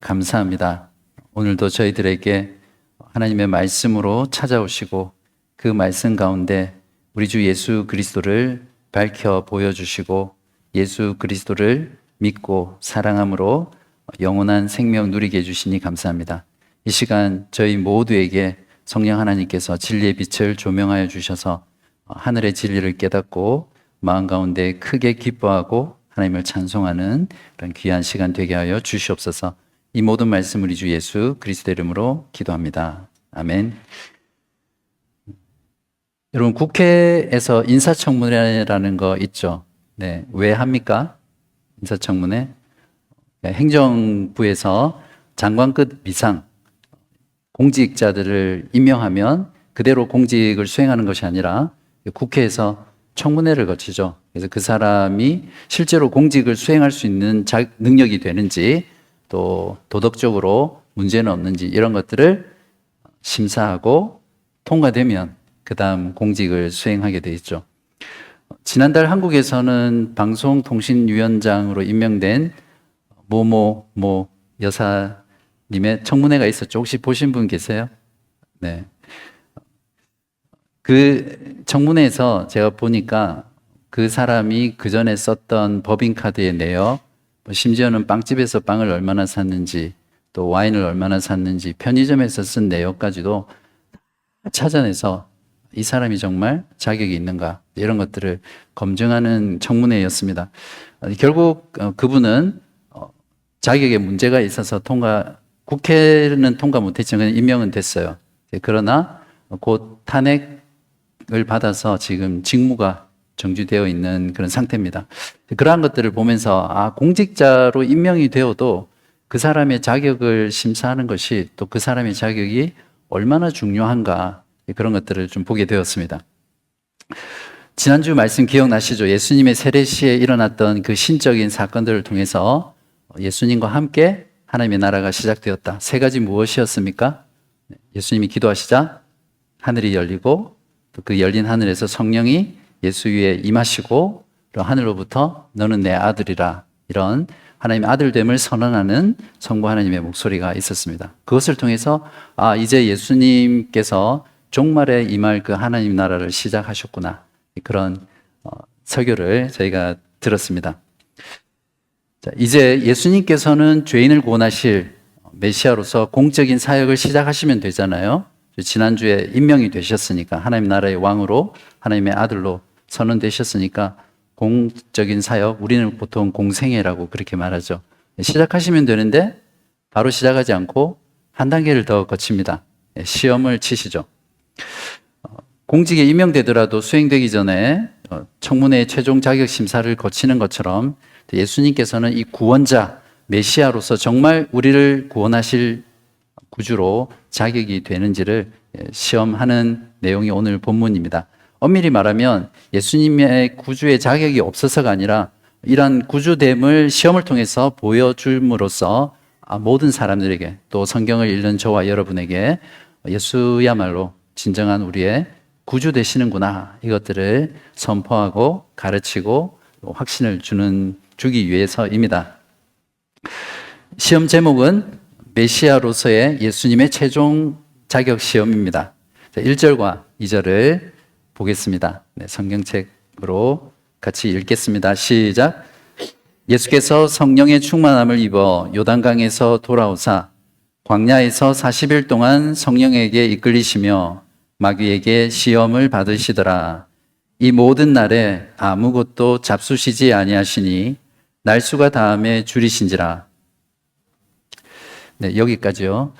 감사합니다. 오늘도 저희들에게 하나님의 말씀으로 찾아오시고 그 말씀 가운데 우리 주 예수 그리스도를 밝혀 보여주시고 예수 그리스도를 믿고 사랑함으로 영원한 생명 누리게 해주시니 감사합니다. 이 시간 저희 모두에게 성령 하나님께서 진리의 빛을 조명하여 주셔서 하늘의 진리를 깨닫고 마음 가운데 크게 기뻐하고 하나님을 찬송하는 그런 귀한 시간 되게 하여 주시옵소서. 이 모든 말씀 우리 주 예수 그리스도의 이름으로 기도합니다. 아멘. 여러분, 국회에서 인사청문회라는 거 있죠? 네, 왜 합니까? 인사청문회? 네, 행정부에서 장관급 이상 공직자들을 임명하면 그대로 공직을 수행하는 것이 아니라 국회에서 청문회를 거치죠. 그래서 그 사람이 실제로 공직을 수행할 수 있는 능력이 되는지, 또 도덕적으로 문제는 없는지 이런 것들을 심사하고 통과되면 그 다음 공직을 수행하게 돼 있죠. 지난달 한국에서는 방송통신위원장으로 임명된 모 여사님의 청문회가 있었죠. 혹시 보신 분 계세요? 네. 그 청문회에서 제가 보니까 그 사람이 그 전에 썼던 법인카드의 내역, 심지어는 빵집에서 빵을 얼마나 샀는지, 또 와인을 얼마나 샀는지, 편의점에서 쓴 내역까지도 찾아내서 이 사람이 정말 자격이 있는가, 이런 것들을 검증하는 청문회였습니다. 결국 그분은 자격에 문제가 있어서 국회는 통과 못했지만 임명은 됐어요. 그러나 곧 탄핵을 받아서 지금 직무가 정지되어 있는 그런 상태입니다. 그러한 것들을 보면서 공직자로 임명이 되어도 그 사람의 자격을 심사하는 것이 또 그 사람의 자격이 얼마나 중요한가, 그런 것들을 좀 보게 되었습니다. 지난주 말씀 기억나시죠? 예수님의 세례시에 일어났던 그 신적인 사건들을 통해서 예수님과 함께 하나님의 나라가 시작되었다. 세 가지 무엇이었습니까? 예수님이 기도하시자 하늘이 열리고 또 그 열린 하늘에서 성령이 예수 위에 임하시고 또 하늘로부터 너는 내 아들이라, 이런 하나님의 아들됨을 선언하는 성부 하나님의 목소리가 있었습니다. 그것을 통해서 이제 예수님께서 종말에 임할 그 하나님 나라를 시작하셨구나, 그런 설교를 저희가 들었습니다. 자, 이제 예수님께서는 죄인을 구원하실 메시아로서 공적인 사역을 시작하시면 되잖아요. 지난주에 임명이 되셨으니까, 하나님 나라의 왕으로 하나님의 아들로 선언되셨으니까 공적인 사역, 우리는 보통 공생애라고 그렇게 말하죠. 시작하시면 되는데 바로 시작하지 않고 한 단계를 더 거칩니다. 시험을 치시죠. 공직에 임명되더라도 수행되기 전에 청문회의 최종 자격 심사를 거치는 것처럼 예수님께서는 이 구원자, 메시아로서 정말 우리를 구원하실 구주로 자격이 되는지를 시험하는 내용이 오늘 본문입니다. 엄밀히 말하면 예수님의 구주의 자격이 없어서가 아니라 이러한 구주됨을 시험을 통해서 보여줌으로써 모든 사람들에게, 또 성경을 읽는 저와 여러분에게 예수야말로 진정한 우리의 구주 되시는구나, 이것들을 선포하고 가르치고 확신을 주기 위해서입니다. 시험 제목은 메시아로서의 예수님의 최종 자격 시험입니다. 1절과 2절을 보겠습니다. 네, 성경책으로 같이 읽겠습니다. 시작. 예수께서 성령의 충만함을 입어 요단강에서 돌아오사 광야에서 40일 동안 성령에게 이끌리시며 마귀에게 시험을 받으시더라. 이 모든 날에 아무것도 잡수시지 아니하시니 날수가 다함에 줄이신지라. 네, 여기까지요.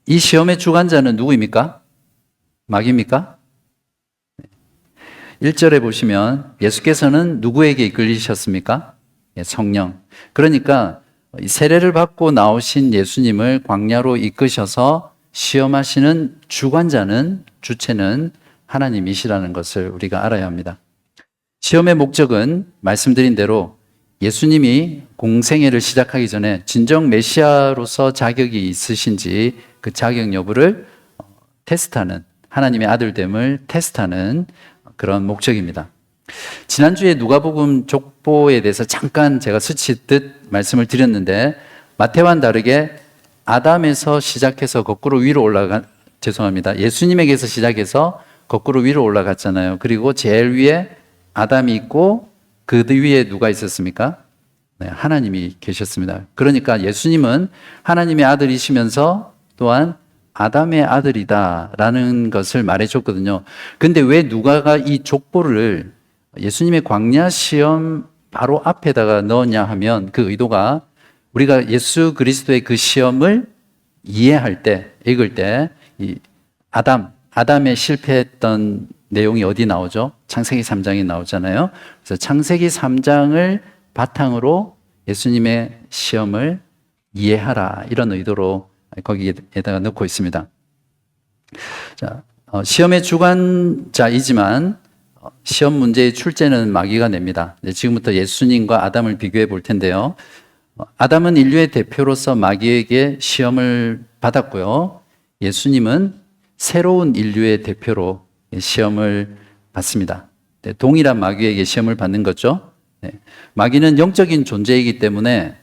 이 시험의 주관자는 누구입니까? 마귀입니까? 1절에 보시면 예수께서는 누구에게 이끌리셨습니까? 성령. 그러니까 세례를 받고 나오신 예수님을 광야로 이끄셔서 시험하시는 주체는 하나님이시라는 것을 우리가 알아야 합니다. 시험의 목적은 말씀드린 대로 예수님이 공생애를 시작하기 전에 진정 메시아로서 자격이 있으신지 그 자격 여부를 테스트하는, 하나님의 아들됨을 테스트하는 그런 목적입니다. 지난주에 누가복음 족보에 대해서 잠깐 제가 스치듯 말씀을 드렸는데 마태와는 다르게 아담에서 시작해서 거꾸로 위로 죄송합니다. 예수님에게서 시작해서 거꾸로 위로 올라갔잖아요. 그리고 제일 위에 아담이 있고 그 위에 누가 있었습니까? 네, 하나님이 계셨습니다. 그러니까 예수님은 하나님의 아들이시면서 또한 아담의 아들이다라는 것을 말해줬거든요. 근데 왜 누가가 이 족보를 예수님의 광야 시험 바로 앞에다가 넣었냐 하면 그 의도가 우리가 예수 그리스도의 그 시험을 이해할 때, 읽을 때, 이 아담의 실패했던 내용이 어디 나오죠? 창세기 3장에 나오잖아요. 그래서 창세기 3장을 바탕으로 예수님의 시험을 이해하라. 이런 의도로 거기에다가 넣고 있습니다. 자, 시험의 주관자이지만 시험 문제의 출제는 마귀가 냅니다. 지금부터 예수님과 아담을 비교해 볼 텐데요. 아담은 인류의 대표로서 마귀에게 시험을 받았고요. 예수님은 새로운 인류의 대표로 시험을 받습니다. 동일한 마귀에게 시험을 받는 거죠. 마귀는 영적인 존재이기 때문에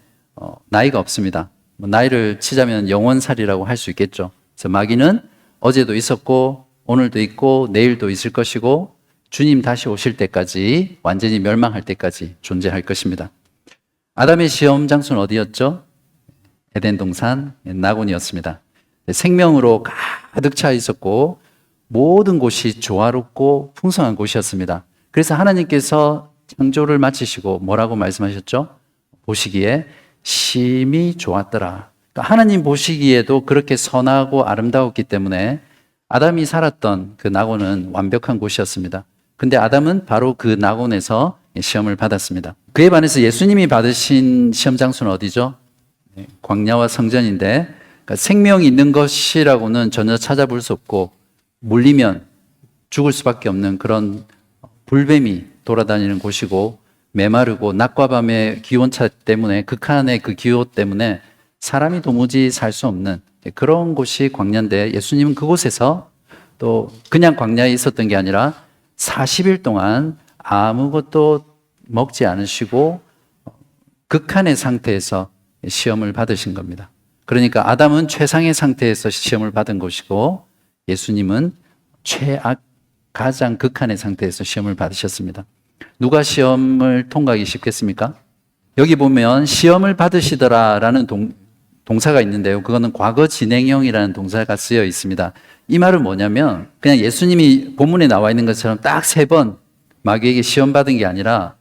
나이가 없습니다. 나이를 치자면 영원살이라고 할 수 있겠죠. 그래서 마귀는 어제도 있었고 오늘도 있고 내일도 있을 것이고 주님 다시 오실 때까지 완전히 멸망할 때까지 존재할 것입니다. 아담의 시험 장소는 어디였죠? 에덴 동산 낙원이었습니다. 생명으로 가득 차 있었고 모든 곳이 조화롭고 풍성한 곳이었습니다. 그래서 하나님께서 창조를 마치시고 뭐라고 말씀하셨죠? 보시기에 심히 좋았더라. 그러니까 하나님 보시기에도 그렇게 선하고 아름다웠기 때문에 아담이 살았던 그 낙원은 완벽한 곳이었습니다. 근데 아담은 바로 그 낙원에서 시험을 받았습니다. 그에 반해서 예수님이 받으신 시험 장소는 어디죠? 광야와 성전인데 그러니까 생명이 있는 것이라고는 전혀 찾아볼 수 없고 물리면 죽을 수밖에 없는 그런 불뱀이 돌아다니는 곳이고 메마르고 낮과 밤의 기온차 때문에 극한의 그 기온 때문에 사람이 도무지 살 수 없는 그런 곳이 광야인데 예수님은 그곳에서 또 그냥 광야에 있었던 게 아니라 40일 동안 아무것도 먹지 않으시고 극한의 상태에서 시험을 받으신 겁니다. 그러니까 아담은 최상의 상태에서 시험을 받은 것이고 예수님은 최악 가장 극한의 상태에서 시험을 받으셨습니다. 누가 시험을 통과하기 쉽겠습니까? 여기 보면 시험을 받으시더라라는 동사가 있는데요. 그거는 과거 진행형이라는 동사가 쓰여 있습니다. 이 말은 뭐냐면 그냥 예수님이 본문에 나와 있는 것처럼 딱 3번 마귀에게 시험 받은 게 아니라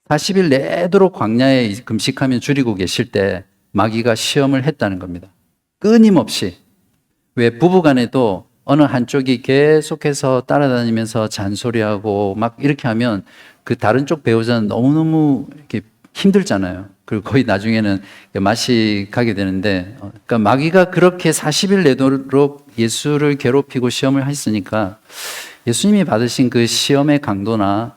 40일 내도록 광야에 금식하며 줄이고 계실 때 마귀가 시험을 했다는 겁니다. 끊임없이. 왜 부부간에도 어느 한쪽이 계속해서 따라다니면서 잔소리하고 막 이렇게 하면 그 다른 쪽 배우자는 너무너무 이렇게 힘들잖아요. 그리고 거의 나중에는 맛이 가게 되는데, 그러니까 마귀가 그렇게 40일 내도록 예수를 괴롭히고 시험을 했으니까 예수님이 받으신 그 시험의 강도나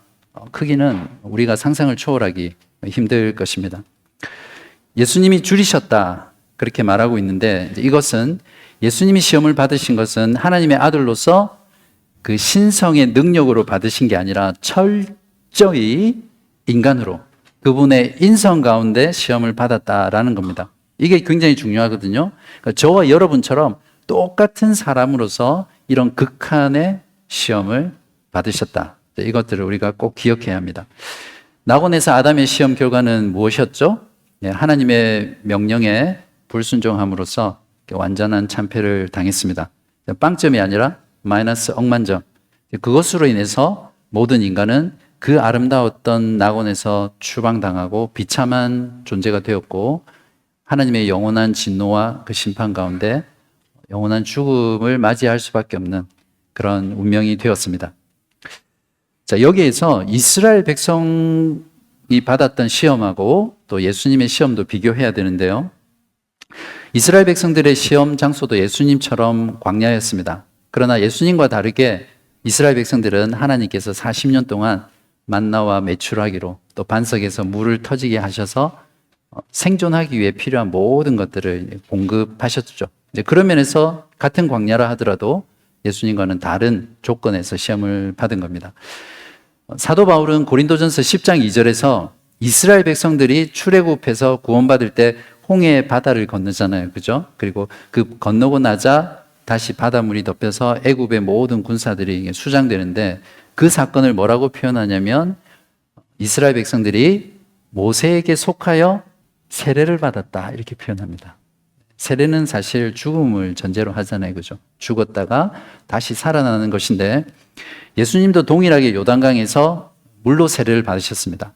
크기는 우리가 상상을 초월하기 힘들 것입니다. 예수님이 줄이셨다 그렇게 말하고 있는데 이것은 예수님이 시험을 받으신 것은 하나님의 아들로서 그 신성의 능력으로 받으신 게 아니라 철저히 인간으로 그분의 인성 가운데 시험을 받았다라는 겁니다. 이게 굉장히 중요하거든요. 그러니까 저와 여러분처럼 똑같은 사람으로서 이런 극한의 시험을 받으셨다. 이것들을 우리가 꼭 기억해야 합니다. 낙원에서 아담의 시험 결과는 무엇이었죠? 하나님의 명령에 불순종함으로써 완전한 참패를 당했습니다. 빵점이 아니라 마이너스 억만점. 그것으로 인해서 모든 인간은 그 아름다웠던 낙원에서 추방당하고 비참한 존재가 되었고 하나님의 영원한 진노와 그 심판 가운데 영원한 죽음을 맞이할 수밖에 없는 그런 운명이 되었습니다. 자, 여기에서 이스라엘 백성이 받았던 시험하고 또 예수님의 시험도 비교해야 되는데요. 이스라엘 백성들의 시험 장소도 예수님처럼 광야였습니다. 그러나 예수님과 다르게 이스라엘 백성들은 하나님께서 40년 동안 만나와 메추라기로 또 반석에서 물을 터지게 하셔서 생존하기 위해 필요한 모든 것들을 공급하셨죠. 이제 그런 면에서 같은 광야라 하더라도 예수님과는 다른 조건에서 시험을 받은 겁니다. 사도 바울은 고린도전서 10장 2절에서 이스라엘 백성들이 출애굽해서 구원받을 때 홍해 바다를 건너잖아요. 그죠? 그리고 그 건너고 나자 다시 바닷물이 덮여서 애굽의 모든 군사들이 수장되는데 그 사건을 뭐라고 표현하냐면 이스라엘 백성들이 모세에게 속하여 세례를 받았다 이렇게 표현합니다. 세례는 사실 죽음을 전제로 하잖아요. 그죠? 죽었다가 다시 살아나는 것인데 예수님도 동일하게 요단강에서 물로 세례를 받으셨습니다.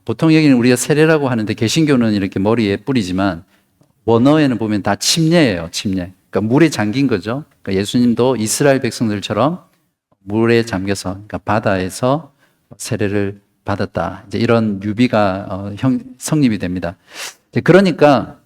보통 여기는 우리가 세례라고 하는데 개신교는 이렇게 머리에 뿌리지만 원어에는 보면 다 침례예요. 침례. 그러니까 물에 잠긴 거죠. 그러니까 예수님도 이스라엘 백성들처럼 물에 잠겨서 그러니까 바다에서 세례를 받았다. 이제 이런 유비가 성립이 됩니다. 그러니까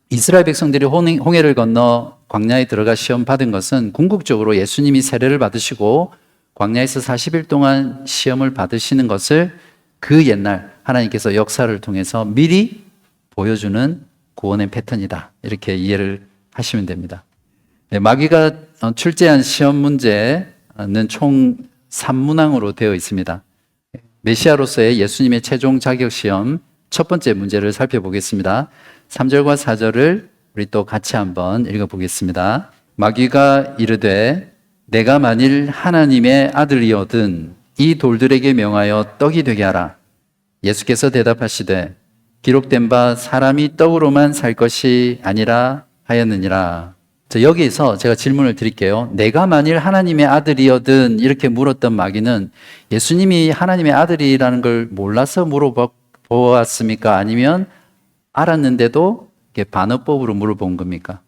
이스라엘 백성들이 홍해를 건너 광야에 들어가 시험 받은 것은 궁극적으로 예수님이 세례를 받으시고 광야에서 40일 동안 시험을 받으시는 것을 그 옛날 하나님께서 역사를 통해서 미리 보여주는 구원의 패턴이다. 이렇게 이해를 하시면 됩니다. 네, 마귀가 출제한 시험 문제는 총 3문항으로 되어 있습니다. 메시아로서의 예수님의 최종 자격 시험 첫 번째 문제를 살펴보겠습니다. 3절과 4절을 우리 또 같이 한번 읽어보겠습니다. 마귀가 이르되 내가 만일 하나님의 아들이거든 이 돌들에게 명하여 떡이 되게 하라. 예수께서 대답하시되 기록된 바 사람이 떡으로만 살 것이 아니라 하였느니라. 여기에서 제가 질문을 드릴게요. 내가 만일 하나님의 아들이거든 이렇게 물었던 마귀는 예수님이 하나님의 아들이라는 걸 몰라서 물어보았습니까? 아니면 알았는데도 반어법으로 물어본 겁니까?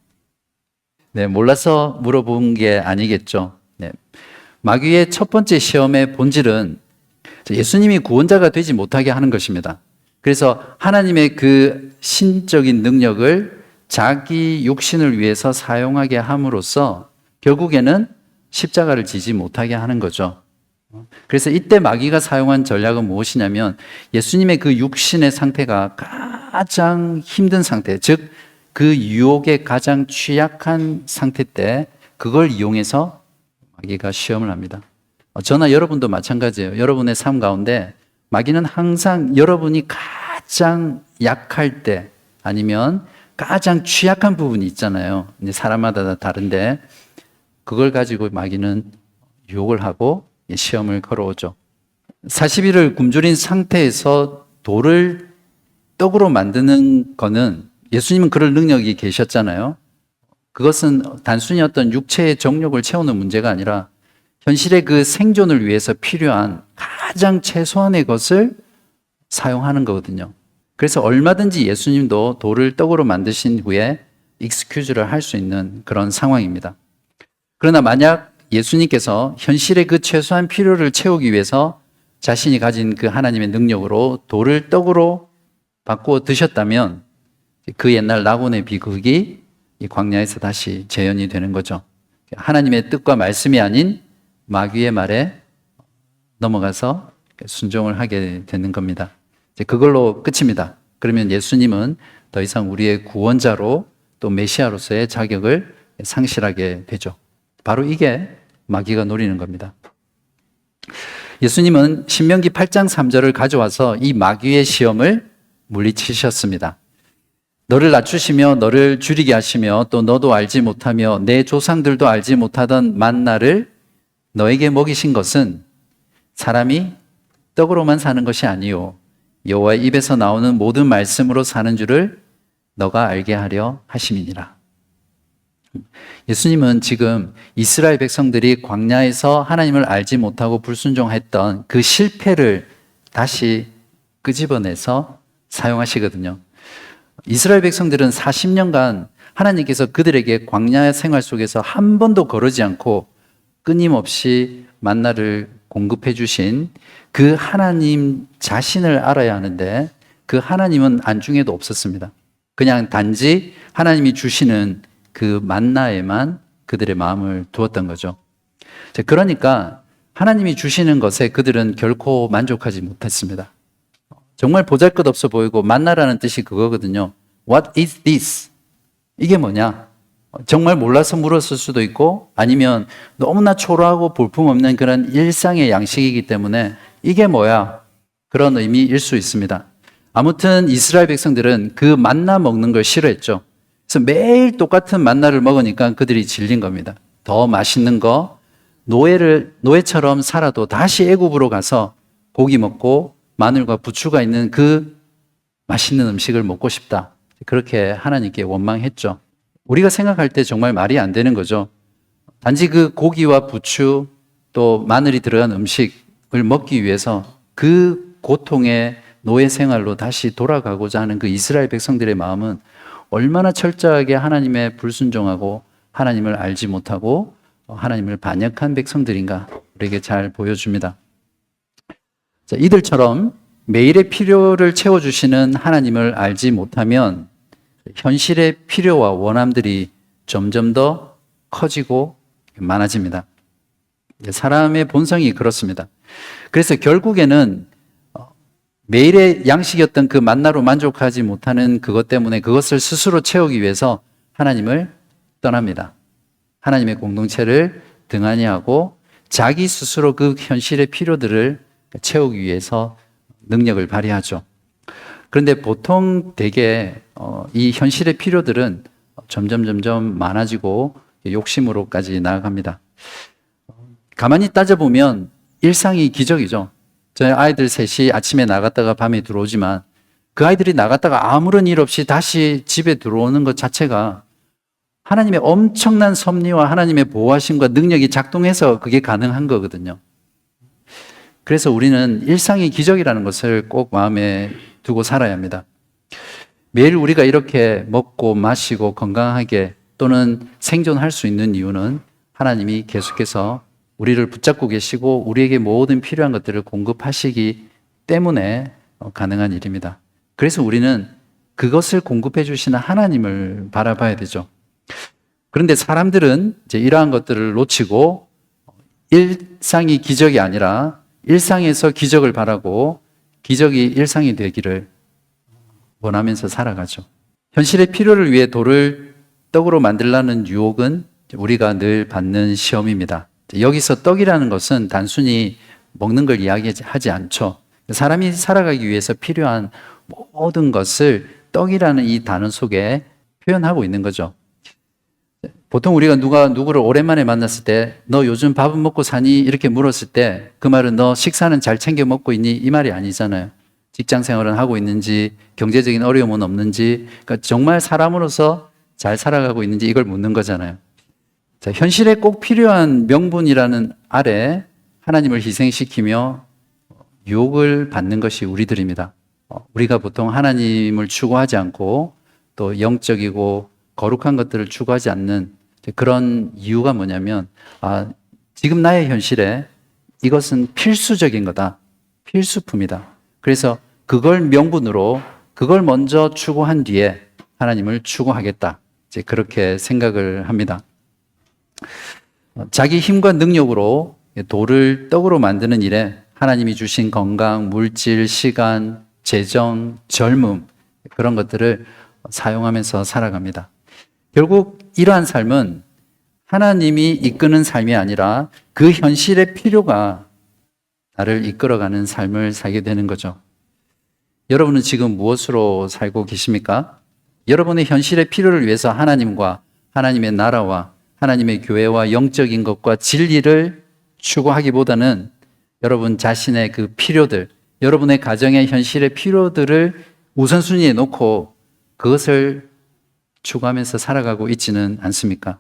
네, 몰라서 물어본 게 아니겠죠. 네. 마귀의 첫 번째 시험의 본질은 예수님이 구원자가 되지 못하게 하는 것입니다. 그래서 하나님의 그 신적인 능력을 자기 육신을 위해서 사용하게 함으로써 결국에는 십자가를 지지 못하게 하는 거죠. 그래서 이때 마귀가 사용한 전략은 무엇이냐면 예수님의 그 육신의 상태가 가장 힘든 상태, 즉 그 유혹에 가장 취약한 상태 때 그걸 이용해서 마귀가 시험을 합니다. 저나 여러분도 마찬가지예요. 여러분의 삶 가운데 마귀는 항상 여러분이 가장 약할 때 아니면 가장 취약한 부분이 있잖아요. 이제 사람마다 다 다른데 그걸 가지고 마귀는 유혹을 하고 시험을 걸어오죠. 40일을 굶주린 상태에서 돌을 떡으로 만드는 거는 예수님은 그럴 능력이 계셨잖아요. 그것은 단순히 어떤 육체의 정욕을 채우는 문제가 아니라 현실의 그 생존을 위해서 필요한 가장 최소한의 것을 사용하는 거거든요. 그래서 얼마든지 예수님도 돌을 떡으로 만드신 후에 익스큐즈를 할 수 있는 그런 상황입니다. 그러나 만약 예수님께서 현실의 그 최소한 필요를 채우기 위해서 자신이 가진 그 하나님의 능력으로 돌을 떡으로 바꾸어 드셨다면 그 옛날 낙원의 비극이 이 광야에서 다시 재현이 되는 거죠. 하나님의 뜻과 말씀이 아닌 마귀의 말에 넘어가서 순종을 하게 되는 겁니다. 이제 그걸로 끝입니다. 그러면 예수님은 더 이상 우리의 구원자로 또 메시아로서의 자격을 상실하게 되죠. 바로 이게 마귀가 노리는 겁니다. 예수님은 신명기 8장 3절을 가져와서 이 마귀의 시험을 물리치셨습니다. 너를 낮추시며 너를 줄이게 하시며 또 너도 알지 못하며 내 조상들도 알지 못하던 만나를 너에게 먹이신 것은 사람이 떡으로만 사는 것이 아니요 여호와의 입에서 나오는 모든 말씀으로 사는 줄을 너가 알게 하려 하심이니라. 예수님은 지금 이스라엘 백성들이 광야에서 하나님을 알지 못하고 불순종했던 그 실패를 다시 끄집어내서 사용하시거든요. 이스라엘 백성들은 40년간 하나님께서 그들에게 광야 생활 속에서 한 번도 거르지 않고 끊임없이 만나를 공급해 주신 그 하나님 자신을 알아야 하는데 그 하나님은 안중에도 없었습니다. 그냥 단지 하나님이 주시는 그 만나에만 그들의 마음을 두었던 거죠. 그러니까 하나님이 주시는 것에 그들은 결코 만족하지 못했습니다. 정말 보잘것없어 보이고 만나라는 뜻이 그거거든요. What is this? 이게 뭐냐? 정말 몰라서 물었을 수도 있고 아니면 너무나 초라하고 볼품없는 그런 일상의 양식이기 때문에 이게 뭐야? 그런 의미일 수 있습니다. 아무튼 이스라엘 백성들은 그 만나 먹는 걸 싫어했죠. 그래서 매일 똑같은 만나를 먹으니까 그들이 질린 겁니다. 더 맛있는 거, 노예처럼 살아도 다시 애굽으로 가서 고기 먹고 마늘과 부추가 있는 그 맛있는 음식을 먹고 싶다. 그렇게 하나님께 원망했죠. 우리가 생각할 때 정말 말이 안 되는 거죠. 단지 그 고기와 부추 또 마늘이 들어간 음식을 먹기 위해서 그 고통의 노예 생활로 다시 돌아가고자 하는 그 이스라엘 백성들의 마음은 얼마나 철저하게 하나님의 불순종하고 하나님을 알지 못하고 하나님을 반역한 백성들인가 우리에게 잘 보여줍니다. 자, 이들처럼 매일의 필요를 채워주시는 하나님을 알지 못하면 현실의 필요와 원함들이 점점 더 커지고 많아집니다. 사람의 본성이 그렇습니다. 그래서 결국에는 매일의 양식이었던 그 만나로 만족하지 못하는 그것 때문에 그것을 스스로 채우기 위해서 하나님을 떠납니다. 하나님의 공동체를 등한히 하고 자기 스스로 그 현실의 필요들을 채우기 위해서 능력을 발휘하죠. 그런데 보통 대개 이 현실의 필요들은 점점 많아지고 욕심으로까지 나아갑니다. 가만히 따져보면 일상이 기적이죠. 저희 아이들 셋이 아침에 나갔다가 밤에 들어오지만 그 아이들이 나갔다가 아무런 일 없이 다시 집에 들어오는 것 자체가 하나님의 엄청난 섭리와 하나님의 보호하심과 능력이 작동해서 그게 가능한 거거든요. 그래서 우리는 일상이 기적이라는 것을 꼭 마음에 두고 살아야 합니다. 매일 우리가 이렇게 먹고 마시고 건강하게 또는 생존할 수 있는 이유는 하나님이 계속해서 우리를 붙잡고 계시고 우리에게 모든 필요한 것들을 공급하시기 때문에 가능한 일입니다. 그래서 우리는 그것을 공급해 주시는 하나님을 바라봐야 되죠. 그런데 사람들은 이제 이러한 것들을 놓치고 일상이 기적이 아니라 일상에서 기적을 바라고 기적이 일상이 되기를 원하면서 살아가죠. 현실의 필요를 위해 돌을 떡으로 만들라는 유혹은 우리가 늘 받는 시험입니다. 여기서 떡이라는 것은 단순히 먹는 걸 이야기하지 않죠. 사람이 살아가기 위해서 필요한 모든 것을 떡이라는 이 단어 속에 표현하고 있는 거죠. 보통 우리가 누구를 오랜만에 만났을 때 너 요즘 밥은 먹고 사니? 이렇게 물었을 때 그 말은 너 식사는 잘 챙겨 먹고 있니? 이 말이 아니잖아요. 직장 생활은 하고 있는지, 경제적인 어려움은 없는지, 그러니까 정말 사람으로서 잘 살아가고 있는지 이걸 묻는 거잖아요. 자, 현실에 꼭 필요한 명분이라는 아래 하나님을 희생시키며 유혹을 받는 것이 우리들입니다. 우리가 보통 하나님을 추구하지 않고 또 영적이고 거룩한 것들을 추구하지 않는 그런 이유가 뭐냐면 지금 나의 현실에 이것은 필수적인 거다. 필수품이다. 그래서 그걸 명분으로 그걸 먼저 추구한 뒤에 하나님을 추구하겠다. 이제 그렇게 생각을 합니다. 자기 힘과 능력으로 돌을 떡으로 만드는 일에 하나님이 주신 건강, 물질, 시간, 재정, 젊음 그런 것들을 사용하면서 살아갑니다. 결국 이러한 삶은 하나님이 이끄는 삶이 아니라 그 현실의 필요가 나를 이끌어가는 삶을 살게 되는 거죠. 여러분은 지금 무엇으로 살고 계십니까? 여러분의 현실의 필요를 위해서 하나님과 하나님의 나라와 하나님의 교회와 영적인 것과 진리를 추구하기보다는 여러분 자신의 그 필요들, 여러분의 가정의 현실의 필요들을 우선순위에 놓고 그것을 추구하면서 살아가고 있지는 않습니까?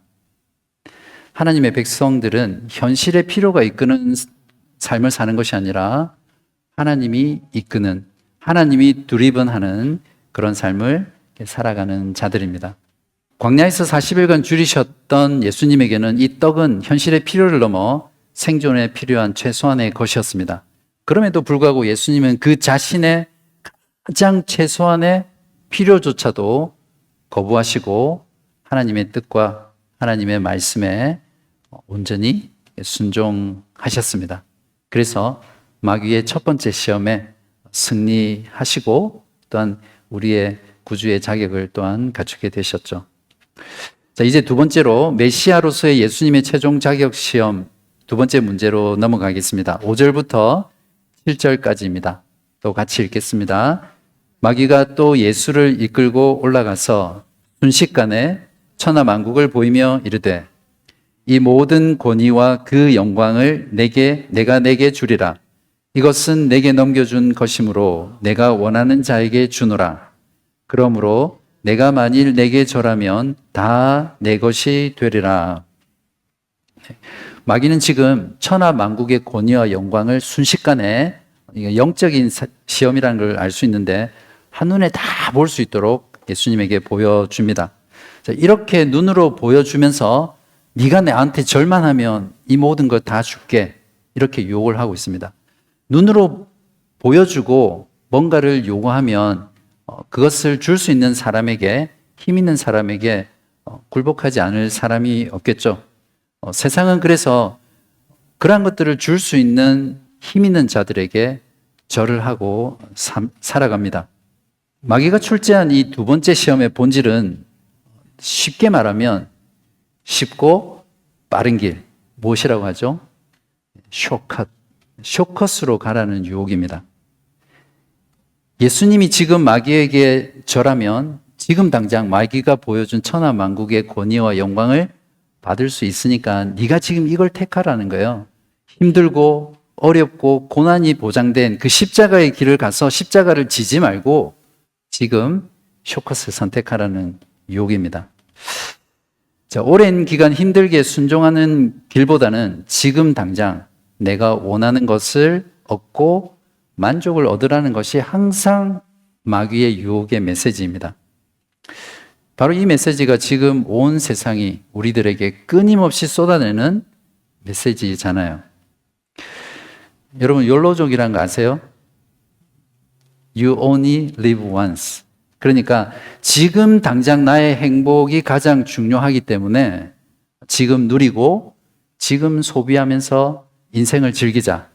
하나님의 백성들은 현실의 필요가 이끄는 삶을 사는 것이 아니라 하나님이 이끄는, 하나님이 드리븐하는 그런 삶을 살아가는 자들입니다. 광야에서 40일간 줄이셨던 예수님에게는 이 떡은 현실의 필요를 넘어 생존에 필요한 최소한의 것이었습니다. 그럼에도 불구하고 예수님은 그 자신의 가장 최소한의 필요조차도 거부하시고 하나님의 뜻과 하나님의 말씀에 온전히 순종하셨습니다. 그래서 마귀의 첫 번째 시험에 승리하시고 또한 우리의 구주의 자격을 또한 갖추게 되셨죠. 자, 이제 두 번째로 메시아로서의 예수님의 최종 자격 시험 두 번째 문제로 넘어가겠습니다. 5절부터 7절까지입니다. 또 같이 읽겠습니다. 마귀가 또 예수를 이끌고 올라가서 순식간에 천하만국을 보이며 이르되 이 모든 권위와 그 영광을 내가 내게 주리라. 이것은 내게 넘겨준 것이므로 내가 원하는 자에게 주노라. 그러므로 내가 만일 내게 절하면 다 내 것이 되리라. 마귀는 지금 천하만국의 권위와 영광을 순식간에, 영적인 시험이라는 걸 알 수 있는데 한눈에 다 볼 수 있도록 예수님에게 보여줍니다. 자, 이렇게 눈으로 보여주면서 네가 나한테 절만 하면 이 모든 걸 다 줄게, 이렇게 요구를 하고 있습니다. 눈으로 보여주고 뭔가를 요구하면 그것을 줄 수 있는 사람에게, 힘 있는 사람에게 굴복하지 않을 사람이 없겠죠. 세상은 그래서 그러한 것들을 줄 수 있는 힘 있는 자들에게 절을 하고 살아갑니다. 마귀가 출제한 이 두 번째 시험의 본질은 쉽게 말하면 쉽고 빠른 길, 무엇이라고 하죠? 쇼컷으로 가라는 유혹입니다. 예수님이 지금 마귀에게 절하면 지금 당장 마귀가 보여준 천하만국의 권위와 영광을 받을 수 있으니까 네가 지금 이걸 택하라는 거예요. 힘들고 어렵고 고난이 보장된 그 십자가의 길을 가서 십자가를 지지 말고 지금 쇼컷을 선택하라는 유혹입니다. 자, 오랜 기간 힘들게 순종하는 길보다는 지금 당장 내가 원하는 것을 얻고 만족을 얻으라는 것이 항상 마귀의 유혹의 메시지입니다. 바로 이 메시지가 지금 온 세상이 우리들에게 끊임없이 쏟아내는 메시지잖아요. 여러분, 욜로족이란 거 아세요? You only live once. 그러니까 지금 당장 나의 행복이 가장 중요하기 때문에 지금 누리고 지금 소비하면서 인생을 즐기자.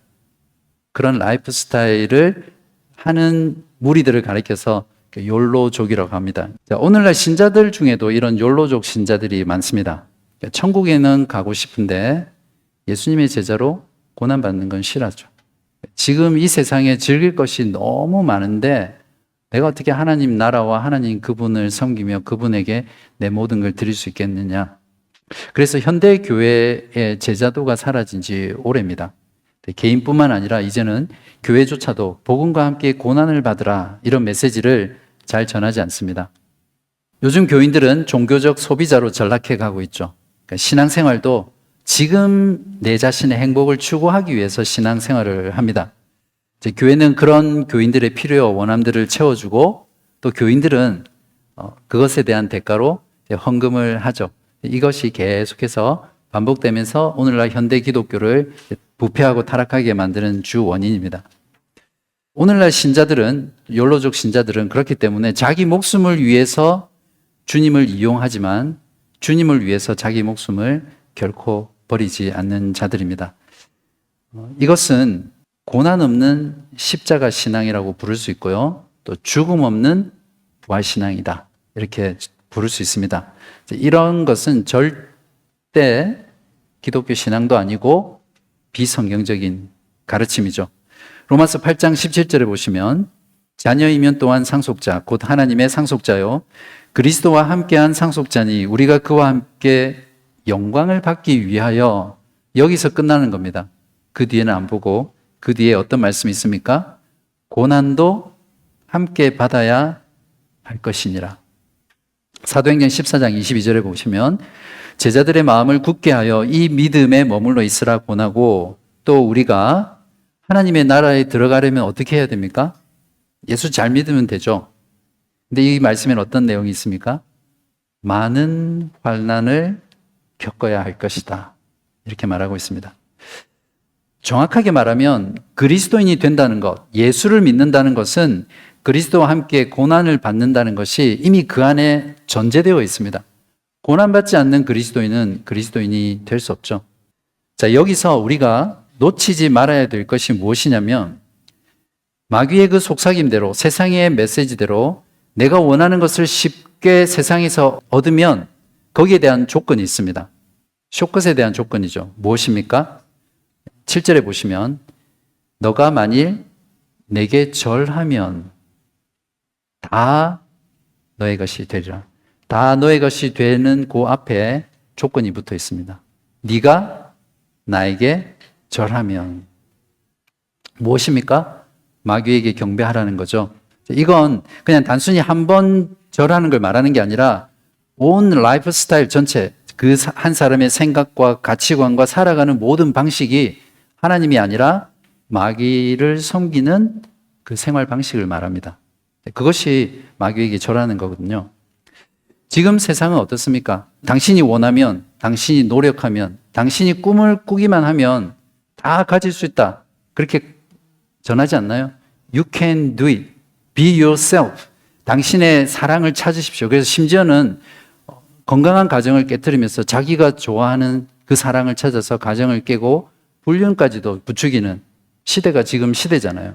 그런 라이프 스타일을 하는 무리들을 가리켜서 욜로족이라고 합니다. 오늘날 신자들 중에도 이런 욜로족 신자들이 많습니다. 천국에는 가고 싶은데 예수님의 제자로 고난받는 건 싫어하죠. 지금 이 세상에 즐길 것이 너무 많은데 내가 어떻게 하나님 나라와 하나님 그분을 섬기며 그분에게 내 모든 걸 드릴 수 있겠느냐. 그래서 현대 교회의 제자도가 사라진 지 오래입니다. 개인뿐만 아니라 이제는 교회조차도 복음과 함께 고난을 받으라, 이런 메시지를 잘 전하지 않습니다. 요즘 교인들은 종교적 소비자로 전락해 가고 있죠. 그러니까 신앙생활도 지금 내 자신의 행복을 추구하기 위해서 신앙생활을 합니다. 이제 교회는 그런 교인들의 필요와 원함들을 채워주고 또 교인들은 그것에 대한 대가로 헌금을 하죠. 이것이 계속해서 반복되면서 오늘날 현대 기독교를 부패하고 타락하게 만드는 주 원인입니다. 오늘날 신자들은, 욜로족 신자들은 그렇기 때문에 자기 목숨을 위해서 주님을 이용하지만 주님을 위해서 자기 목숨을 결코 버리지 않는 자들입니다. 이것은 고난 없는 십자가 신앙이라고 부를 수 있고요. 또 죽음 없는 부활 신앙이다, 이렇게 부를 수 있습니다. 이런 것은 절대 기독교 신앙도 아니고 비성경적인 가르침이죠. 로마서 8장 17절에 보시면 자녀이면 또한 상속자, 곧 하나님의 상속자요 그리스도와 함께한 상속자니 우리가 그와 함께 영광을 받기 위하여, 여기서 끝나는 겁니다. 그 뒤에는 안 보고 그 뒤에 어떤 말씀이 있습니까? 고난도 함께 받아야 할 것이니라. 사도행전 14장 22절에 보시면 제자들의 마음을 굳게 하여 이 믿음에 머물러 있으라 권하고, 또 우리가 하나님의 나라에 들어가려면 어떻게 해야 됩니까? 예수 잘 믿으면 되죠. 근데 이 말씀에는 어떤 내용이 있습니까? 많은 환난을 겪어야 할 것이다, 이렇게 말하고 있습니다. 정확하게 말하면 그리스도인이 된다는 것, 예수를 믿는다는 것은 그리스도와 함께 고난을 받는다는 것이 이미 그 안에 전제되어 있습니다. 고난받지 않는 그리스도인은 그리스도인이 될 수 없죠. 자, 여기서 우리가 놓치지 말아야 될 것이 무엇이냐면 마귀의 그 속삭임대로, 세상의 메시지대로 내가 원하는 것을 쉽게 세상에서 얻으면 거기에 대한 조건이 있습니다. 쇼컷에 대한 조건이죠. 무엇입니까? 7절에 보시면 너가 만일 내게 절하면, 다 너의 것이 되리라. 다 너의 것이 되는 그 앞에 조건이 붙어 있습니다. 네가 나에게 절하면. 무엇입니까? 마귀에게 경배하라는 거죠. 이건 그냥 단순히 한 번 절하는 걸 말하는 게 아니라 온 라이프 스타일 전체, 그 한 사람의 생각과 가치관과 살아가는 모든 방식이 하나님이 아니라 마귀를 섬기는 그 생활 방식을 말합니다. 그것이 마귀에게 절하는 거거든요. 지금 세상은 어떻습니까? 당신이 원하면, 당신이 노력하면, 당신이 꿈을 꾸기만 하면 다 가질 수 있다. 그렇게 전하지 않나요? You can do it. Be yourself. 당신의 사랑을 찾으십시오. 그래서 심지어는 건강한 가정을 깨트리면서 자기가 좋아하는 그 사랑을 찾아서 가정을 깨고 불륜까지도 부추기는 시대가 지금 시대잖아요.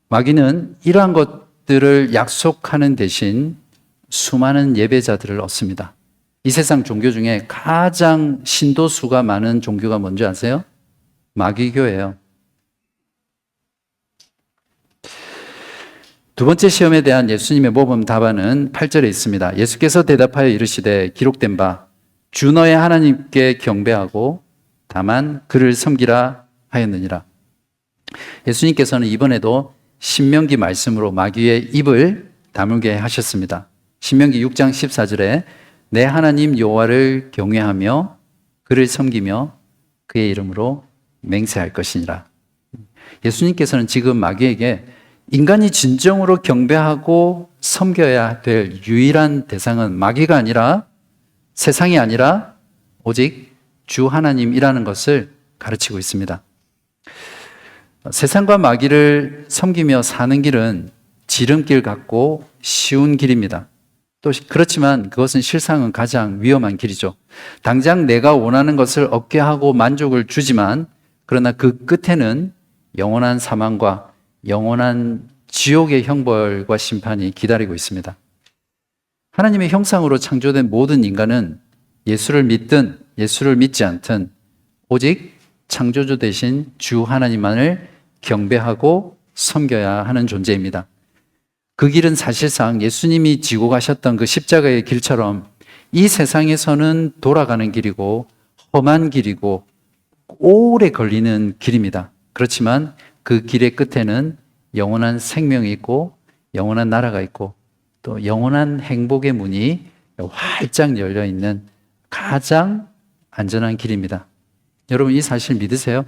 마귀는 이러한 것들을 약속하는 대신 수많은 예배자들을 얻습니다. 이 세상 종교 중에 가장 신도수가 많은 종교가 뭔지 아세요? 마귀교예요. 두 번째 시험에 대한 예수님의 모범 답안은 8절에 있습니다. 예수께서 대답하여 이르시되 기록된 바 주 너의 하나님께 경배하고 다만 그를 섬기라 하였느니라. 예수님께서는 이번에도 신명기 말씀으로 마귀의 입을 다물게 하셨습니다. 신명기 6장 14절에 내 하나님 여호와를 경외하며 그를 섬기며 그의 이름으로 맹세할 것이니라. 예수님께서는 지금 마귀에게 인간이 진정으로 경배하고 섬겨야 될 유일한 대상은 마귀가 아니라 세상이 아니라 오직 주 하나님이라는 것을 가르치고 있습니다. 세상과 마귀를 섬기며 사는 길은 지름길 같고 쉬운 길입니다. 또 그렇지만 그것은 실상은 가장 위험한 길이죠. 당장 내가 원하는 것을 얻게 하고 만족을 주지만 그러나 그 끝에는 영원한 사망과 영원한 지옥의 형벌과 심판이 기다리고 있습니다. 하나님의 형상으로 창조된 모든 인간은 예수를 믿든 예수를 믿지 않든 오직 창조주 대신 주 하나님만을 경배하고 섬겨야 하는 존재입니다. 그 길은 사실상 예수님이 지고 가셨던 그 십자가의 길처럼 이 세상에서는 돌아가는 길이고 험한 길이고 오래 걸리는 길입니다. 그렇지만 그 길의 끝에는 영원한 생명이 있고 영원한 나라가 있고 또 영원한 행복의 문이 활짝 열려 있는 가장 안전한 길입니다. 여러분 이 사실 믿으세요?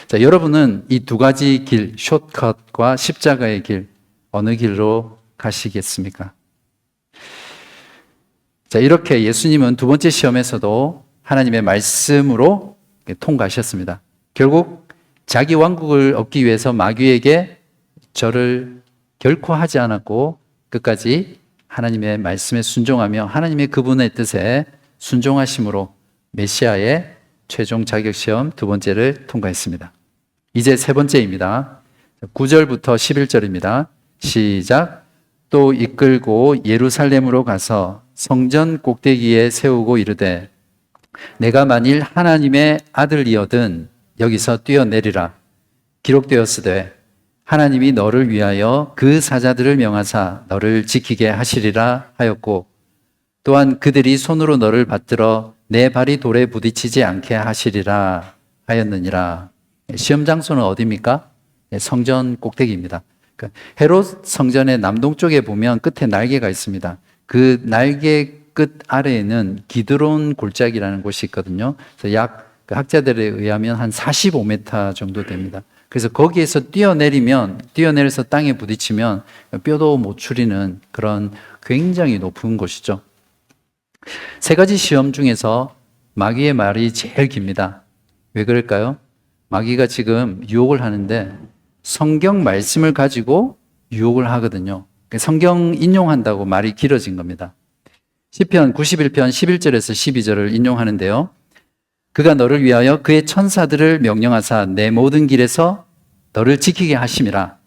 자, 여러분은 이 두 가지 길, 숏컷과 십자가의 길, 어느 길로 가시겠습니까? 자, 이렇게 예수님은 두 번째 시험에서도 하나님의 말씀으로 통과하셨습니다. 결국 자기 왕국을 얻기 위해서 마귀에게 절을 결코 하지 않았고 끝까지 하나님의 말씀에 순종하며 하나님의 그분의 뜻에 순종하심으로 메시아의 최종 자격시험 두 번째를 통과했습니다. 이제 세 번째입니다. 9절부터 11절입니다. 시작. 또 이끌고 예루살렘으로 가서 성전 꼭대기에 세우고 이르되 내가 만일 하나님의 아들이거든 여기서 뛰어내리라. 기록되었으되 하나님이 너를 위하여 그 사자들을 명하사 너를 지키게 하시리라 하였고 또한 그들이 손으로 너를 받들어 내 발이 돌에 부딪히지 않게 하시리라 하였느니라. 시험 장소는 어디입니까? 성전 꼭대기입니다. 헤롯 성전의 남동쪽에 보면 끝에 날개가 있습니다. 그 날개 끝 아래에는 기드론 골짜기라는 곳이 있거든요. 그래서 약 학자들에 의하면 한 45m 정도 됩니다. 그래서 거기에서 뛰어내려서 땅에 부딪히면 뼈도 못 추리는 그런 굉장히 높은 곳이죠. 세 가지 시험 중에서 마귀의 말이 제일 깁니다. 왜 그럴까요? 마귀가 지금 유혹을 하는데 성경 말씀을 가지고 유혹을 하거든요. 성경 인용한다고 말이 길어진 겁니다. 시편 91편 11절에서 12절을 인용하는데요. 그가 너를 위하여 그의 천사들을 명령하사 내 모든 길에서 너를 지키게 하심이라.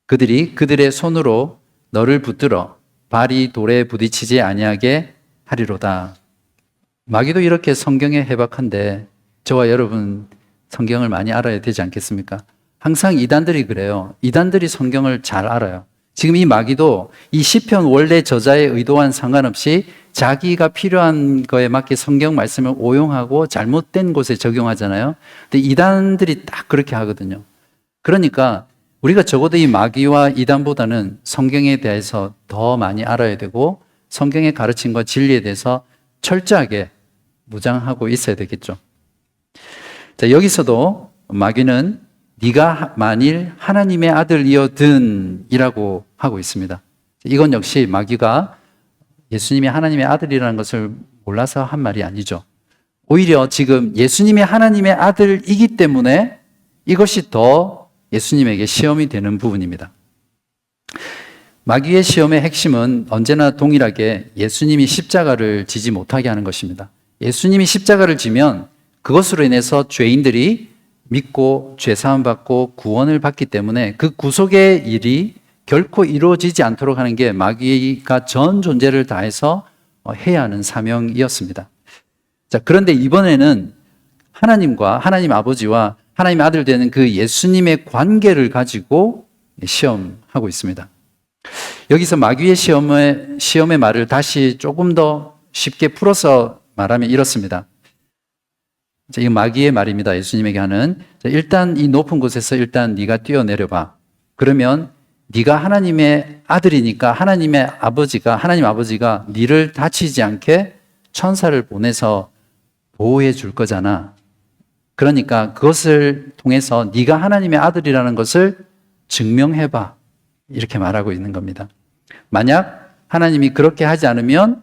그들이 그들의 손으로 너를 붙들어 발이 돌에 부딪히지 아니하게 하리로다. 마귀도 이렇게 성경에 해박한데 저와 여러분 성경을 많이 알아야 되지 않겠습니까? 항상 이단들이 그래요. 이단들이 성경을 잘 알아요. 지금 이 마귀도 이 시편 원래 저자의 의도와는 상관없이 자기가 필요한 거에 맞게 성경 말씀을 오용하고 잘못된 곳에 적용하잖아요. 근데 이단들이 딱 그렇게 하거든요. 그러니까 우리가 적어도 이 마귀와 이단보다는 성경에 대해서 더 많이 알아야 되고 성경의 가르침과 진리에 대해서 철저하게 무장하고 있어야 되겠죠. 자, 여기서도 마귀는 네가 만일 하나님의 아들이어든 이라고 하고 있습니다. 이건 역시 마귀가 예수님이 하나님의 아들이라는 것을 몰라서 한 말이 아니죠. 오히려 지금 예수님이 하나님의 아들이기 때문에 이것이 더 예수님에게 시험이 되는 부분입니다. 마귀의 시험의 핵심은 언제나 동일하게 예수님이 십자가를 지지 못하게 하는 것입니다. 예수님이 십자가를 지면 그것으로 인해서 죄인들이 믿고 죄사함 받고 구원을 받기 때문에 그 구속의 일이 결코 이루어지지 않도록 하는 게 마귀가 전 존재를 다해서 해야 하는 사명이었습니다. 자, 그런데 이번에는 하나님과 하나님 아버지와 하나님 아들 되는 그 예수님의 관계를 가지고 시험하고 있습니다. 여기서 마귀의 시험의 말을 다시 조금 더 쉽게 풀어서 말하면 이렇습니다. 이 마귀의 말입니다. 예수님에게 하는. 일단 이 높은 곳에서 일단 네가 뛰어내려봐. 그러면 네가 하나님의 아들이니까 하나님 아버지가 네를 다치지 않게 천사를 보내서 보호해 줄 거잖아. 그러니까 그것을 통해서 네가 하나님의 아들이라는 것을 증명해봐. 이렇게 말하고 있는 겁니다. 만약 하나님이 그렇게 하지 않으면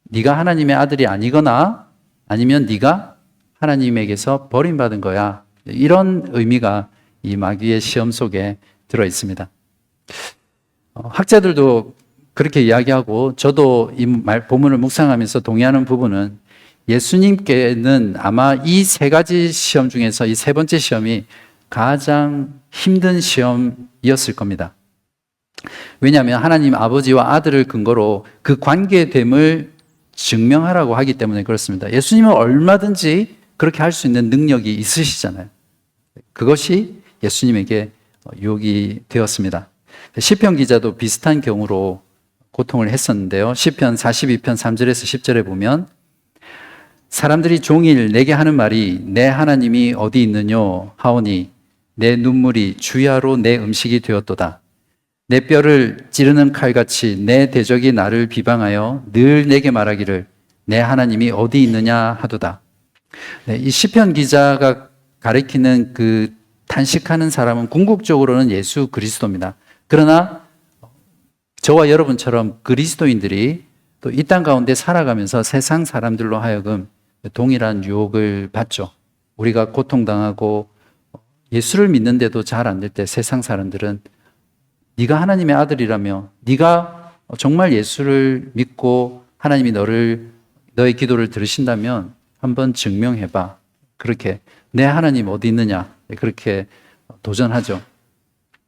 네가 하나님의 아들이 아니거나 아니면 네가 하나님에게서 버림받은 거야. 이런 의미가 이 마귀의 시험 속에 들어 있습니다. 학자들도 그렇게 이야기하고 저도 이 본문을 묵상하면서 동의하는 부분은 예수님께는 아마 이 세 가지 시험 중에서 이 세 번째 시험이 가장 힘든 시험이었을 겁니다. 왜냐하면 하나님 아버지와 아들을 근거로 그 관계됨을 증명하라고 하기 때문에 그렇습니다. 예수님은 얼마든지 그렇게 할 수 있는 능력이 있으시잖아요. 그것이 예수님에게 유혹이 되었습니다. 시편 기자도 비슷한 경우로 고통을 했었는데요. 시편 42편 3절에서 10절에 보면 사람들이 종일 내게 하는 말이 내 하나님이 어디 있느뇨 하오니 내 눈물이 주야로 내 음식이 되었도다. 내 뼈를 찌르는 칼같이 내 대적이 나를 비방하여 늘 내게 말하기를 내 하나님이 어디 있느냐 하도다. 네, 이 시편 기자가 가리키는 그 탄식하는 사람은 궁극적으로는 예수 그리스도입니다. 그러나 저와 여러분처럼 그리스도인들이 또 이 땅 가운데 살아가면서 세상 사람들로 하여금 동일한 유혹을 받죠. 우리가 고통당하고 예수를 믿는데도 잘 안 될 때 세상 사람들은 네가 하나님의 아들이라며 네가 정말 예수를 믿고 하나님이 너의 기도를 들으신다면 한번 증명해봐. 그렇게 내 하나님 어디 있느냐 그렇게 도전하죠.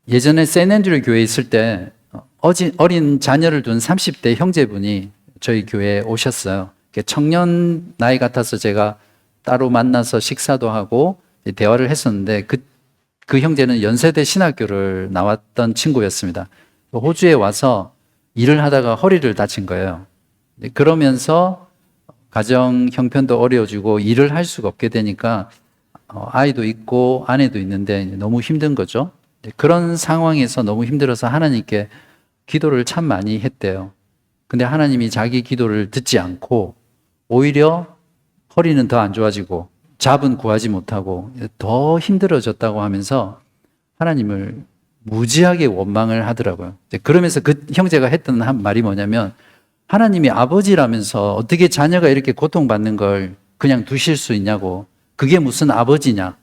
예전에 세인앤드류 교회에 있을 때 어린 자녀를 둔 30대 형제분이 저희 교회에 오셨어요. 청년 나이 같아서 제가 따로 만나서 식사도 하고 대화를 했었는데 그 형제는 연세대 신학교를 나왔던 친구였습니다. 호주에 와서 일을 하다가 허리를 다친 거예요. 그러면서 가정 형편도 어려워지고 일을 할 수가 없게 되니까 아이도 있고 아내도 있는데 너무 힘든 거죠. 그런 상황에서 너무 힘들어서 하나님께 기도를 참 많이 했대요. 근데 하나님이 자기 기도를 듣지 않고 오히려 허리는 더 안 좋아지고 잡은 구하지 못하고 더 힘들어졌다고 하면서 하나님을 무지하게 원망을 하더라고요. 그러면서 그 형제가 했던 말이 뭐냐면 하나님이 아버지라면서 어떻게 자녀가 이렇게 고통받는 걸 그냥 두실 수 있냐고. 그게 무슨 아버지냐.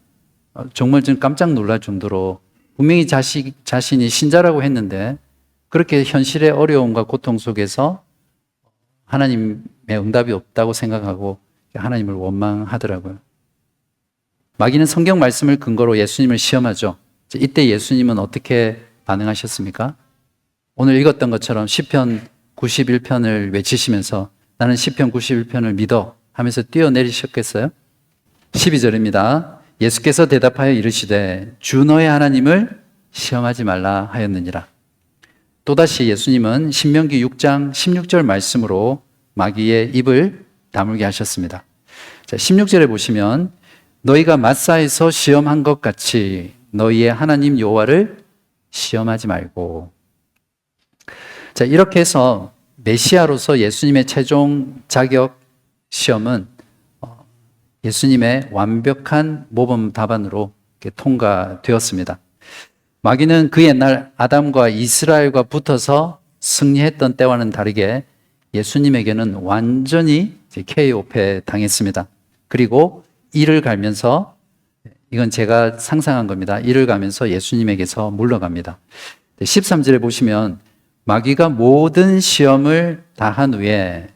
정말 좀 깜짝 놀랄 정도로 분명히 자신이 신자라고 했는데 그렇게 현실의 어려움과 고통 속에서 하나님의 응답이 없다고 생각하고 하나님을 원망하더라고요. 마귀는 성경 말씀을 근거로 예수님을 시험하죠. 이때 예수님은 어떻게 반응하셨습니까? 오늘 읽었던 것처럼 시편 91편을 외치시면서 나는 시편 91편을 믿어 하면서 뛰어내리셨겠어요? 12절입니다. 예수께서 대답하여 이르시되 주 너의 하나님을 시험하지 말라 하였느니라. 또다시 예수님은 신명기 6장 16절 말씀으로 마귀의 입을 다물게 하셨습니다. 자, 16절에 보시면 너희가 마사에서 시험한 것 같이 너희의 하나님 여호와를 시험하지 말고. 자, 이렇게 해서 메시아로서 예수님의 최종 자격 시험은 예수님의 완벽한 모범 답안으로 통과되었습니다. 마귀는 그 옛날 아담과 이스라엘과 붙어서 승리했던 때와는 다르게 예수님에게는 완전히 KO패 당했습니다. 그리고 이를 갈면서, 이건 제가 상상한 겁니다. 이를 가면서 예수님에게서 물러갑니다. 13절에 보시면 마귀가 모든 시험을 다한 후에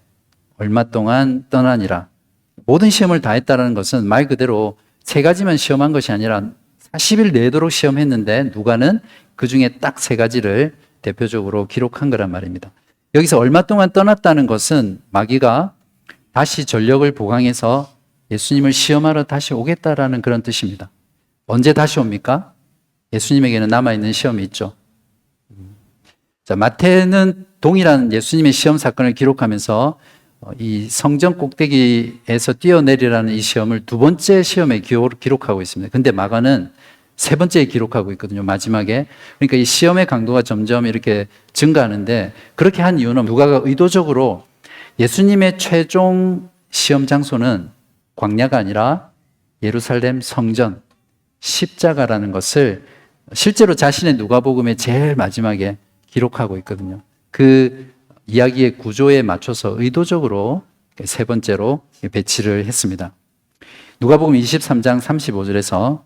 얼마 동안 떠나니라. 모든 시험을 다했다는 것은 말 그대로 세 가지만 시험한 것이 아니라 40일 내도록 시험했는데 누가는 그 중에 딱 세 가지를 대표적으로 기록한 거란 말입니다. 여기서 얼마 동안 떠났다는 것은 마귀가 다시 전력을 보강해서 예수님을 시험하러 다시 오겠다라는 그런 뜻입니다. 언제 다시 옵니까? 예수님에게는 남아있는 시험이 있죠. 자, 마태는 동일한 예수님의 시험 사건을 기록하면서 이 성전 꼭대기에서 뛰어내리라는 이 시험을 두 번째 시험에 기록하고 있습니다. 근데 마가는 세 번째에 기록하고 있거든요, 마지막에. 그러니까 이 시험의 강도가 점점 이렇게 증가하는데, 그렇게 한 이유는 누가가 의도적으로 예수님의 최종 시험 장소는 광야가 아니라 예루살렘 성전, 십자가라는 것을 실제로 자신의 누가복음의 제일 마지막에 기록하고 있거든요. 그 이야기의 구조에 맞춰서 의도적으로 세 번째로 배치를 했습니다. 누가복음 23장 35절에서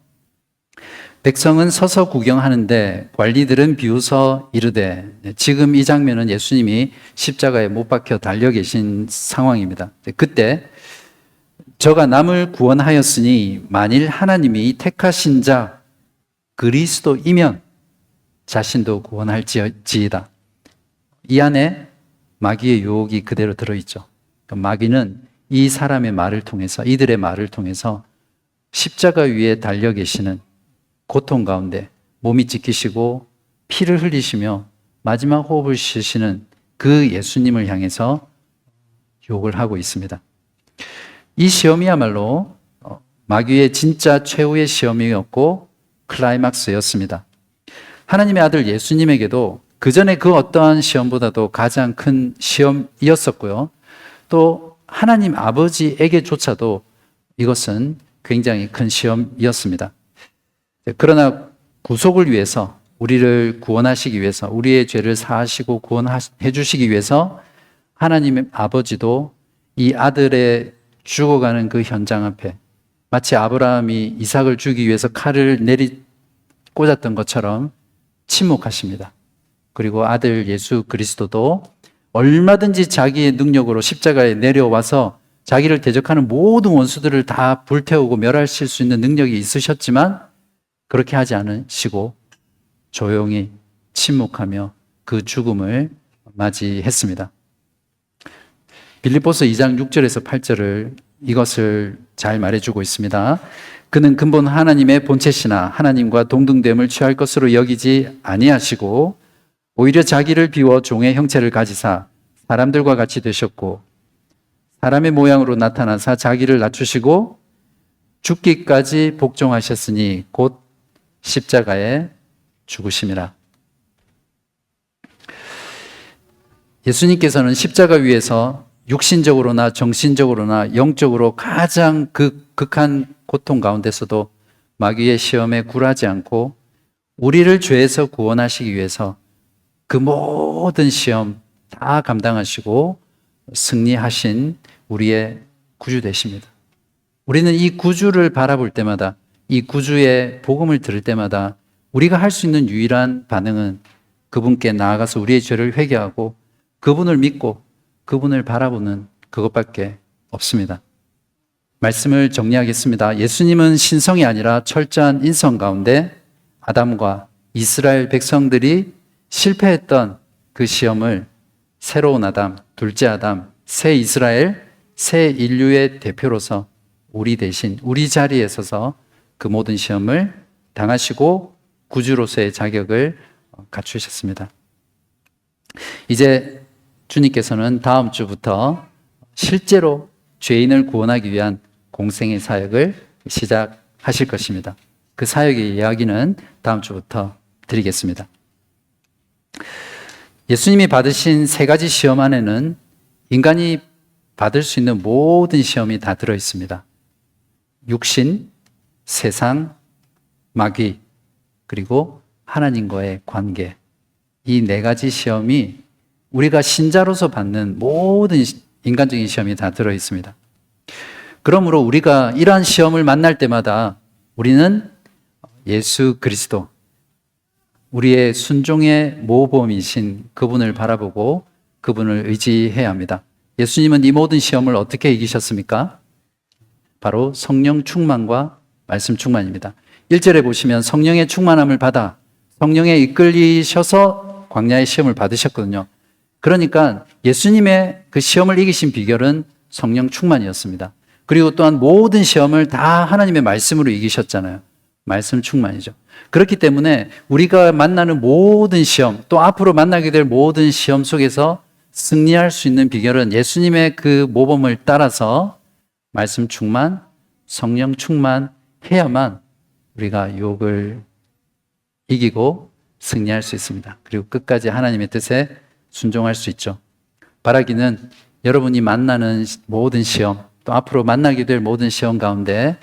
백성은 서서 구경하는데 관리들은 비웃어 이르되, 지금 이 장면은 예수님이 십자가에 못 박혀 달려 계신 상황입니다. 그때 저가 남을 구원하였으니 만일 하나님이 택하신 자 그리스도이면 자신도 구원할지이다. 이 안에 마귀의 유혹이 그대로 들어있죠. 마귀는 이 사람의 말을 통해서, 이들의 말을 통해서 십자가 위에 달려 계시는 고통 가운데 몸이 찢기시고 피를 흘리시며 마지막 호흡을 쉬시는 그 예수님을 향해서 유혹을 하고 있습니다. 이 시험이야말로 마귀의 진짜 최후의 시험이었고 클라이막스였습니다. 하나님의 아들 예수님에게도 그 전에 그 어떠한 시험보다도 가장 큰 시험이었었고요. 또 하나님 아버지에게조차도 이것은 굉장히 큰 시험이었습니다. 그러나 구속을 위해서, 우리를 구원하시기 위해서, 우리의 죄를 사하시고 구원해 주시기 위해서 하나님 아버지도 이 아들의 죽어가는 그 현장 앞에 마치 아브라함이 이삭을 주기 위해서 칼을 꽂았던 것처럼 침묵하십니다. 그리고 아들 예수 그리스도도 얼마든지 자기의 능력으로 십자가에 내려와서 자기를 대적하는 모든 원수들을 다 불태우고 멸하실 수 있는 능력이 있으셨지만 그렇게 하지 않으시고 조용히 침묵하며 그 죽음을 맞이했습니다. 빌립보서 2장 6절에서 8절을 이것을 잘 말해주고 있습니다. 그는 근본 하나님의 본체시나 하나님과 동등됨을 취할 것으로 여기지 아니하시고 오히려 자기를 비워 종의 형체를 가지사 사람들과 같이 되셨고 사람의 모양으로 나타나사 자기를 낮추시고 죽기까지 복종하셨으니 곧 십자가에 죽으심이라. 예수님께서는 십자가 위에서 육신적으로나 정신적으로나 영적으로 가장 극한 고통 가운데서도 마귀의 시험에 굴하지 않고 우리를 죄에서 구원하시기 위해서 그 모든 시험 다 감당하시고 승리하신 우리의 구주 되십니다. 우리는 이 구주를 바라볼 때마다, 이 구주의 복음을 들을 때마다 우리가 할 수 있는 유일한 반응은 그분께 나아가서 우리의 죄를 회개하고 그분을 믿고 그분을 바라보는 그것밖에 없습니다. 말씀을 정리하겠습니다. 예수님은 신성이 아니라 철저한 인성 가운데 아담과 이스라엘 백성들이 실패했던 그 시험을 새로운 아담, 둘째 아담, 새 이스라엘, 새 인류의 대표로서 우리 대신 우리 자리에 서서 그 모든 시험을 당하시고 구주로서의 자격을 갖추셨습니다. 이제 주님께서는 다음 주부터 실제로 죄인을 구원하기 위한 공생의 사역을 시작하실 것입니다. 그 사역의 이야기는 다음 주부터 드리겠습니다. 예수님이 받으신 세 가지 시험 안에는 인간이 받을 수 있는 모든 시험이 다 들어 있습니다. 육신, 세상, 마귀, 그리고 하나님과의 관계. 이 네 가지 시험이 우리가 신자로서 받는 모든 인간적인 시험이 다 들어 있습니다. 그러므로 우리가 이러한 시험을 만날 때마다 우리는 예수 그리스도, 우리의 순종의 모범이신 그분을 바라보고 그분을 의지해야 합니다. 예수님은 이 모든 시험을 어떻게 이기셨습니까? 바로 성령 충만과 말씀 충만입니다. 1절에 보시면 성령의 충만함을 받아 성령에 이끌리셔서 광야의 시험을 받으셨거든요. 그러니까 예수님의 그 시험을 이기신 비결은 성령 충만이었습니다. 그리고 또한 모든 시험을 다 하나님의 말씀으로 이기셨잖아요. 말씀 충만이죠. 그렇기 때문에 우리가 만나는 모든 시험, 또 앞으로 만나게 될 모든 시험 속에서 승리할 수 있는 비결은 예수님의 그 모범을 따라서 말씀 충만, 성령 충만해야만 우리가 유혹을 이기고 승리할 수 있습니다. 그리고 끝까지 하나님의 뜻에 순종할 수 있죠. 바라기는 여러분이 만나는 모든 시험, 또 앞으로 만나게 될 모든 시험 가운데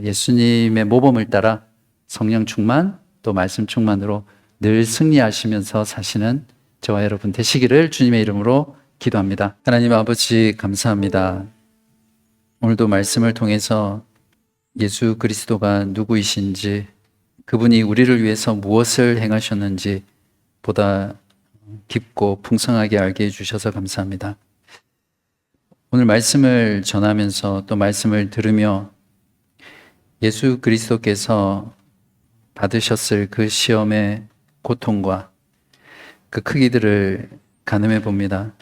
예수님의 모범을 따라 성령 충만, 또 말씀 충만으로 늘 승리하시면서 사시는 저와 여러분 되시기를 주님의 이름으로 기도합니다. 하나님 아버지 감사합니다. 오늘도 말씀을 통해서 예수 그리스도가 누구이신지, 그분이 우리를 위해서 무엇을 행하셨는지 보다 깊고 풍성하게 알게 해주셔서 감사합니다. 오늘 말씀을 전하면서 또 말씀을 들으며 예수 그리스도께서 받으셨을 그 시험의 고통과 그 크기들을 가늠해 봅니다.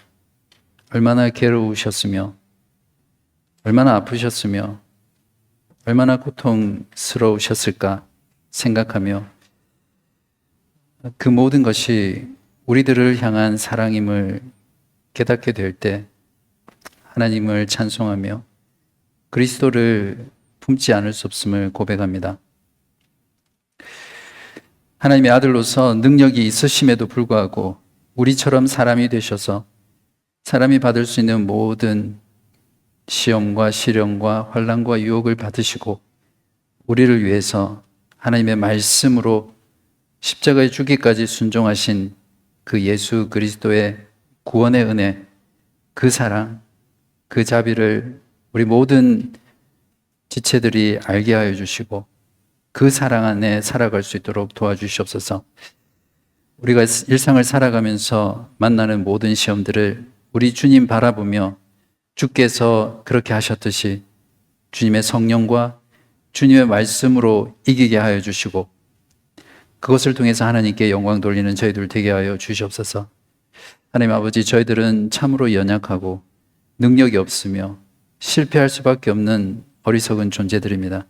얼마나 괴로우셨으며 얼마나 아프셨으며 얼마나 고통스러우셨을까 생각하며 그 모든 것이 우리들을 향한 사랑임을 깨닫게 될 때 하나님을 찬송하며 그리스도를 품지 않을 수 없음을 고백합니다. 하나님의 아들로서 능력이 있으심에도 불구하고 우리처럼 사람이 되셔서 사람이 받을 수 있는 모든 시험과 시련과 환난과 유혹을 받으시고 우리를 위해서 하나님의 말씀으로 십자가에 죽기까지 순종하신 그 예수 그리스도의 구원의 은혜, 그 사랑, 그 자비를 우리 모든 지체들이 알게 하여 주시고 그 사랑 안에 살아갈 수 있도록 도와주시옵소서. 우리가 일상을 살아가면서 만나는 모든 시험들을 우리 주님 바라보며 주께서 그렇게 하셨듯이 주님의 성령과 주님의 말씀으로 이기게 하여 주시고 그것을 통해서 하나님께 영광 돌리는 저희들 되게 하여 주시옵소서. 하나님 아버지, 저희들은 참으로 연약하고 능력이 없으며 실패할 수밖에 없는 어리석은 존재들입니다.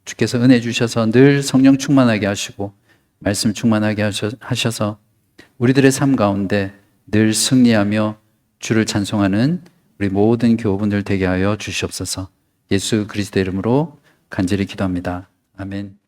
주께서 은혜 주셔서 늘 성령 충만하게 하시고 말씀 충만하게 하셔서 우리들의 삶 가운데 늘 승리하며 주를 찬송하는 우리 모든 교우분들 되게 하여 주시옵소서. 예수 그리스도의 이름으로 간절히 기도합니다. 아멘.